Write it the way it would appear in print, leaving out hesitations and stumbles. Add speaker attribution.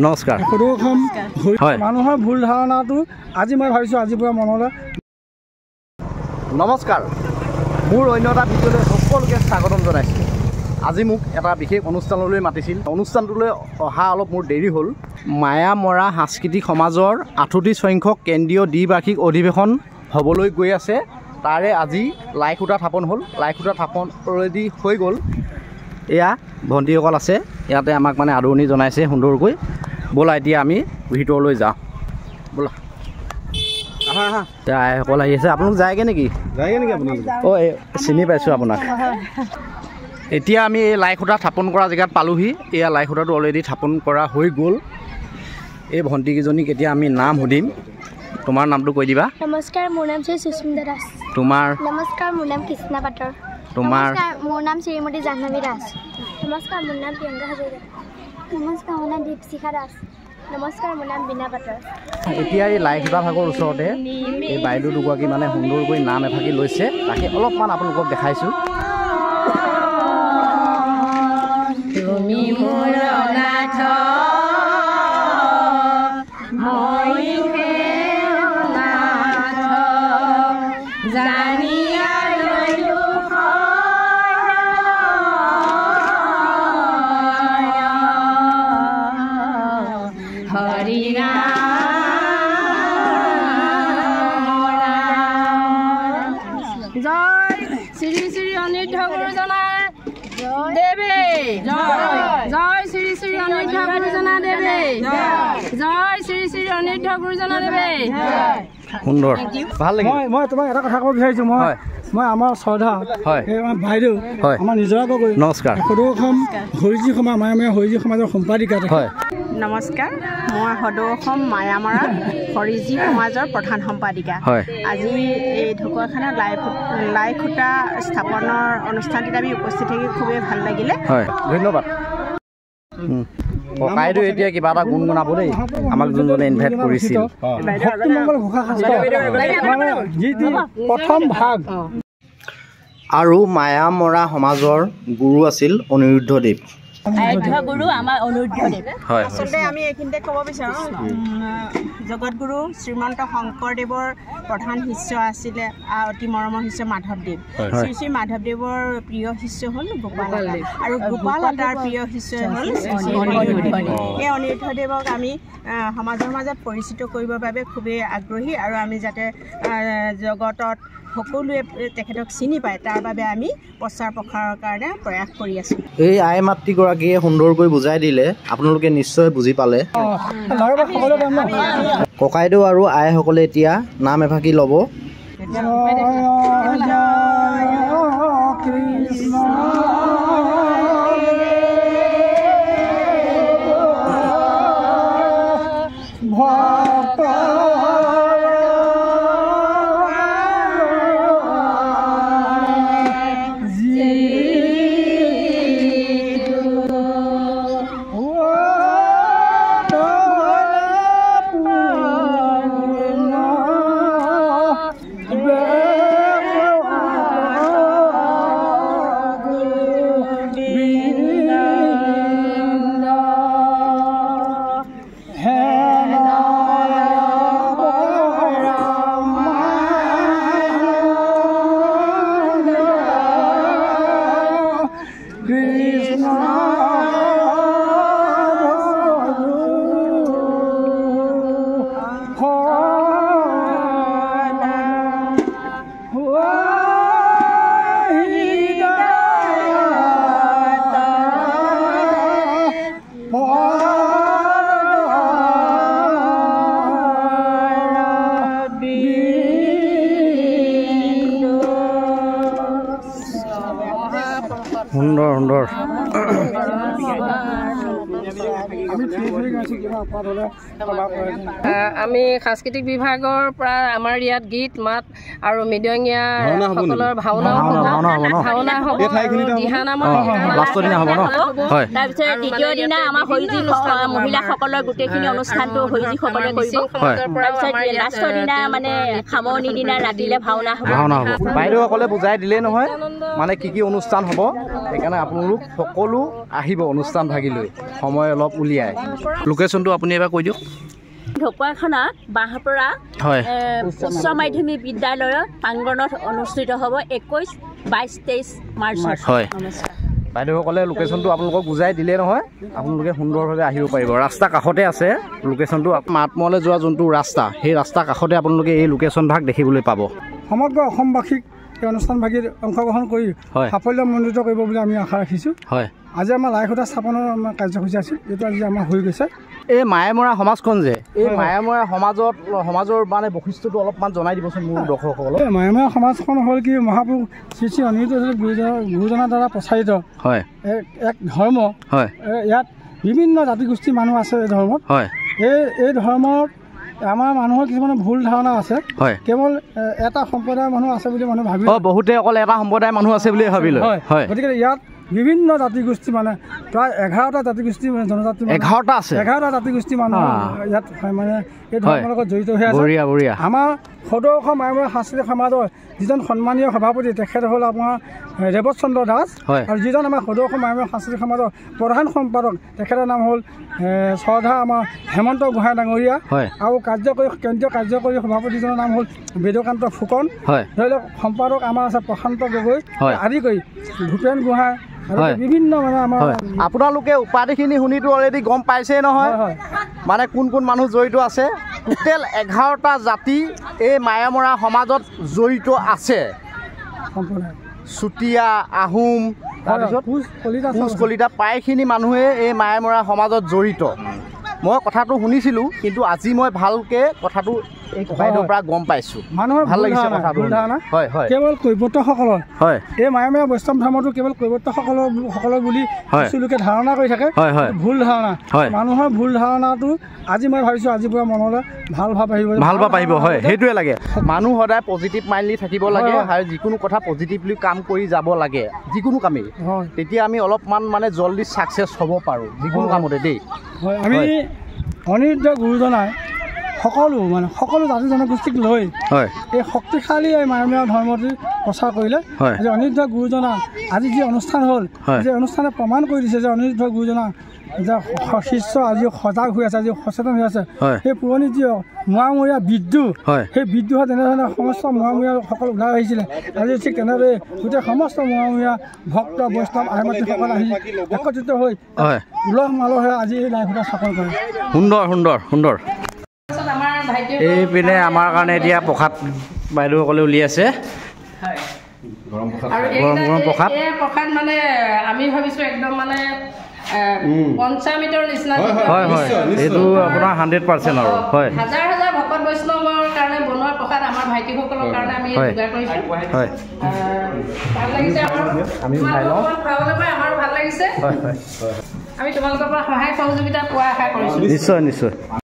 Speaker 1: নমস্কাৰ
Speaker 2: মানুহৰ ভুল ধাৰণাটো আজি মই ভাবিছোঁ আজিৰ পৰা মনলৈ।
Speaker 1: নমস্কাৰ, মোৰ অন্য এটা ভিডিঅ'লৈ সকলোকে স্বাগতম জনাইছোঁ। আজি মোক এটা বিশেষ অনুষ্ঠানলৈ মাতিছিল। অনুষ্ঠানটোলৈ অহা অলপ মোৰ দেৰি হ'ল। মায়া মৰা সাংস্কৃতিক সমাজৰ 38 সংখ্যক কেন্দ্ৰীয় দ্বিবাৰ্ষিক অধিৱেশন হ'বলৈ গৈ আছে। তাৰে আজি লাই খুঁটা স্থাপন হ'ল। লাই খুঁটা স্থাপন অলৰেডি হৈ গ'ল। এয়া ভণ্টিসকল আছে, ইয়াতে আমাক মানে আদৰণি জনাইছে সুন্দৰকৈ। ব'লা এতিয়া আমি ভিতৰলৈ যাওঁ, ব'লা। আইসকল আহি আছে, আপোনালোক যায়গৈ নেকি? অঁ, চিনি পাইছোঁ আপোনাক। এতিয়া আমি এই লাই খুঁটা স্থাপন কৰা জেগাত পালোহি। এয়া লাই খুঁটাটো অলৰেডি স্থাপন কৰা হৈ গ'ল। এই ভণ্টিকেইজনীক এতিয়া আমি নাম সুধিম। তোমাৰ নামটো কৈ দিবা।
Speaker 3: নমস্কাৰ, মোৰ নাম শ্ৰী সুস্মিতা দাস।
Speaker 1: তোমাৰ?
Speaker 3: নমস্কাৰ, মোৰ নাম কৃষ্ণা পাটৰ।
Speaker 1: তোমাৰ?
Speaker 3: মোৰ নাম শ্ৰীমতী জাহ্নৱী দাস। নমস্কাৰ, মোৰ নাম প্ৰিয়ংকা হাজৰিকা। নমস্কাৰ, মোৰ নাম দীপশিখা দাস। নমস্কাৰ, মোৰ নাম বীণা পাটৰ। এতিয়া
Speaker 1: এই লাই খুঁটা ভাগৰ ওচৰতে এই বাইদেউ দুগৰাকী মানে সুন্দৰকৈ নাম এফাকি লৈছে। তাকে অলপমান আপোনালোকক দেখাইছোঁ। সুন্দৰ, ভাল লাগিল।
Speaker 2: মই তোমাক এটা কথা ক'ব বিচাৰিছোঁ। মই আমাৰ শ্ৰদ্ধা বাইদেউ, আমাৰ নিজৰাকৈ কৰি
Speaker 1: নমস্কাৰ।
Speaker 2: সদৌ অসম হৰিজী সমাজ মায়ামৰা হৰিজী সমাজৰ সম্পাদিকা।
Speaker 4: নমস্কাৰ, মই সদৌ অসম মায়ামৰা হৰিজী সমাজৰ প্ৰধান সম্পাদিকা। আজি এই ঢকুৱাখানা লাই খুঁটা স্থাপনৰ অনুষ্ঠানটিত আমি উপস্থিত থাকি খুবেই ভাল লাগিলে।
Speaker 1: ধন্যবাদ। ককাইদেউ এতিয়া কিবা এটা গুণগুণাব দেই, আমাক যোনজনে ইনভাইট কৰিছিল।
Speaker 2: প্ৰথম ভাগ
Speaker 1: আৰু মায়া মৰা সমাজৰ গুৰু আছিল অনিৰুদ্ধদেৱ।
Speaker 4: আচলতে আমি এইখিনিতে ক'ব বিচাৰোঁ, জগতগুৰু শ্ৰীমন্ত শংকৰদেৱৰ প্ৰধান শিষ্য আছিলে অতি মৰমৰ শিষ্য মাধৱদেৱ। শ্ৰী শ্ৰী মাধৱদেৱৰ প্ৰিয় শিষ্য হ'ল গোপাল আতা, আৰু গোপাল আতাৰ প্ৰিয় শিষ্য হ'ল এই অনিৰুদ্ধদেৱক আমি সমাজৰ মাজত পৰিচিত কৰিবৰ বাবে খুবেই আগ্ৰহী, আৰু আমি যাতে জগতত সকলোৱে তেখেতক চিনি পায় তাৰ বাবে আমি প্ৰচাৰ প্ৰসাৰৰ কাৰণে প্ৰয়াস কৰি আছোঁ।
Speaker 1: এই আই মাতৃগৰাকীয়ে সুন্দৰকৈ বুজাই দিলে, আপোনালোকে নিশ্চয় বুজি পালে। ককাইদেউ আৰু আইসকলে এতিয়া নাম এফাকি ল'ব। সুন্দৰ সুন্দৰ।
Speaker 5: আমি সাংস্কৃতিক বিভাগৰ পৰা আমাৰ ইয়াত গীত মাত আৰু মৃদঙীয়া সকলৰ ভাওনা হ'ব, দিহানামৰ
Speaker 1: লাষ্টৰ দিনা হ'ব ন? হয়।
Speaker 6: তাৰপিছত দ্বিতীয় দিনা আমাৰ হৰিজী মহিলাসকলৰ গোটেইখিনি অনুষ্ঠানটো হৰিজীসকলে কৰিব। তাৰপিছত লাষ্টৰ দিনা মানে সামৰণি দিনা ৰাতিলে ভাওনা হ'ব।
Speaker 1: বাইদেউসকলে বুজাই দিলে নহয় মানে কি কি অনুষ্ঠান হ'ব, সেইকাৰণে আপোনালোক লোক সকলো আহিব অনুষ্ঠান ভাগিলৈ সময় অলপ উলিয়াই। লোকেশ্যনটো আপুনি এবাৰ কৈ দিয়ক।
Speaker 6: ঢকুৱাখানা বাঁহপৰা উচ্চ মাধ্যমিক বিদ্যালয়ৰ প্ৰাংগণত অনুষ্ঠিত হ'ব 21, 22, 23 মাৰ্চত।
Speaker 1: হয় বাইদেউসকলে লোকেশ্যনটো আপোনালোকক বুজাই দিলে নহয়, আপোনালোকে সুন্দৰভাৱে আহিব পাৰিব। ৰাস্তা কাষতে আছে লোকেশ্যনটো। মাতমলৈ যোৱা যোনটো ৰাস্তা, সেই ৰাস্তা কাষতে আপোনালোকে এই লোকেশ্যন ভাগ দেখিবলৈ পাব।
Speaker 2: সমগ্ৰ অসমবাসীক এই অনুষ্ঠান ভাগিত অংশগ্ৰহণ কৰি সাফল্যমণ্ডিত কৰিব বুলি আমি আশা ৰাখিছোঁ।
Speaker 1: হয়
Speaker 2: আজি আমাৰ লাই সূতা স্থাপনৰ কাৰ্যসূচী আছিল, এইটো আজি আমাৰ হৈ গৈছে।
Speaker 1: এই মায়ামৰা সমাজখন যে এই মায়ামৰা সমাজৰ মানে বৈশিষ্ট্যটো অলপমান জনাই দিবচোন মোৰ দৰ্শকসকলক।
Speaker 2: মায়ামৰা সমাজখন হ'ল কি মহাপুৰুষ শ্ৰী শ্ৰী অনিৰুদ্ধ গুৰুজনাৰ দ্বাৰা প্ৰচাৰিত এক ধৰ্ম। ইয়াত বিভিন্ন জাতি গোষ্ঠীৰ মানুহ আছে এই ধৰ্মত। এই ধৰ্মত আমাৰ মানুহৰ কিছুমান ভুল ধাৰণা আছে, কেৱল এটা সম্প্ৰদায়ৰ মানুহ আছে বুলি মানুহ ভাবি
Speaker 1: বহুতে অকল এটা সম্প্ৰদায়ৰ মানুহ আছে বুলি ভাবিলে।
Speaker 2: গতিকে ইয়াত বিভিন্ন জাতি গোষ্ঠী মানে প্ৰায় 11টা জাতি গোষ্ঠী জনজাতি 11টা জাতি গোষ্ঠী মানুহ ইয়াত মানে এই ধৰ্মৰ লগত জড়িত হৈ আছে। আমাৰ সদৌ অসম মায়ামৰা সাংস্কৃতিক সমাজৰ যিজন সন্মানীয় সভাপতি তেখেত হ'ল আপোনাৰ ৰেৱত চন্দ্ৰ দাস, আৰু যিজন আমাৰ সদৌ অসম মায়ামৰা সাংস্কৃতিক সমাজৰ প্ৰধান সম্পাদক তেখেতৰ নাম হ'ল শ্ৰদ্ধা আমাৰ হেমন্ত গোহাঁই ডাঙৰীয়া, আৰু কেন্দ্ৰীয় কাৰ্যকৰী সভাপতিজনৰ নাম হ'ল বেদকান্ত ফুকন, ধৰি লওক সম্পাদক আমাৰ আছে প্ৰশান্ত গগৈ আদি কৰি ভূপেন গোহাঁই, বিভিন্ন মানে আমাৰ।
Speaker 1: আপোনালোকে উপাধিখিনি শুনিতো অলৰেডি গম পাইছেই নহয়, মানে কোন কোন মানুহ জড়িত আছে। টোটেল 11টা জাতি এই মায়ামৰা সমাজত জড়িত আছে। চুতীয়া, আহোম, তাৰপিছত কোচ কলিতা প্ৰায়খিনি মানুহে এই মায়ামৰা সমাজত জড়িত। মই কথাটো শুনিছিলোঁ, কিন্তু আজি মই ভালকৈ কথাটো এই বাইদেউৰ পৰা গম পাইছোঁ।
Speaker 2: মানুহৰ
Speaker 1: ভাল লাগিছে কথাটো।
Speaker 2: কেৱল কৈৱৰ্তসকলৰ এই মায়ামৰা বৈষ্ণৱ ধৰ্মটো কেৱল কৈৱৰ্তসকলৰ বুলি কিছু লোকে ধাৰণা কৰি থাকে, ভুল ধাৰণা। মানুহৰ ভুল ধাৰণাটো আজি মই ভাবিছোঁ আজিৰ পৰা মনলৈ ভাল ভাৱ আহিব।
Speaker 1: হয়, সেইটোৱে লাগে। মানুহ সদায় পজিটিভ মাইণ্ডলি থাকিব লাগে, আৰু যিকোনো কথা পজিটিভলি কাম কৰি যাব লাগে, যিকোনো কামেই। তেতিয়া আমি অলপমান মানে জল্দি ছাকচেছ হ'ব পাৰোঁ যিকোনো কামতে দেই।
Speaker 2: হয়, আমি অনিৰুদ্ধ গুৰুজনাই সকলো জাতি জনগোষ্ঠীক লৈ এই শক্তিশালী এই মায়ামৰা ধৰ্মটি প্ৰচাৰ কৰিলে। আজি অনিৰুদ্ধ গুৰুজনা আজি যি অনুষ্ঠান হ'ল, যে অনুষ্ঠানে প্ৰমাণ কৰি দিছে যে অনিৰুদ্ধ গুৰুজনা যে শিষ্য আজি সজাগ হৈ আছে, আজি সচেতন হৈ আছে। সেই পুৰণি যি মোৱামৰীয়া বিদ্ৰোহ, সেই বিদ্ৰোহত যেনেধৰণে সমস্ত মোৱামৰীয়াসকল ওলাই আহিছিলে, আজি ঠিক তেনেদৰে গোটেই সমস্ত মোৱামৰীয়া ভক্ত বৈষ্ণৱ আই মাতৃসকল আহি একত্ৰিত হৈ উলহ মালহে আজি এই লাই সূতা স্থাপন কৰে।
Speaker 1: সুন্দৰ। এইপিনে আমাৰ কাৰণে এতিয়া প্ৰসাদ বাইদেউসকলে উলিয়াইছে। গৰম প্ৰসাদ
Speaker 5: মানে আমি ভাবিছোঁ একদম মানে পঞ্চামৃতৰ নিচিনা।
Speaker 1: এইটো আপোনাৰ 100% আৰু
Speaker 5: হাজাৰ ভকত বৈষ্ণৱৰ কাৰণে বনোৱা প্ৰসাদ আমাৰ ভাইটিসকলৰ কাৰণে আমি যোগাৰ কৰিছোঁ। ভাল লাগিছে, খাবলৈ পাই আমাৰো ভাল লাগিছে। আমি তোমালোকৰ পৰা সহায় সহযোগিতা পোৱা আশা কৰিছোঁ।
Speaker 1: নিশ্চয়।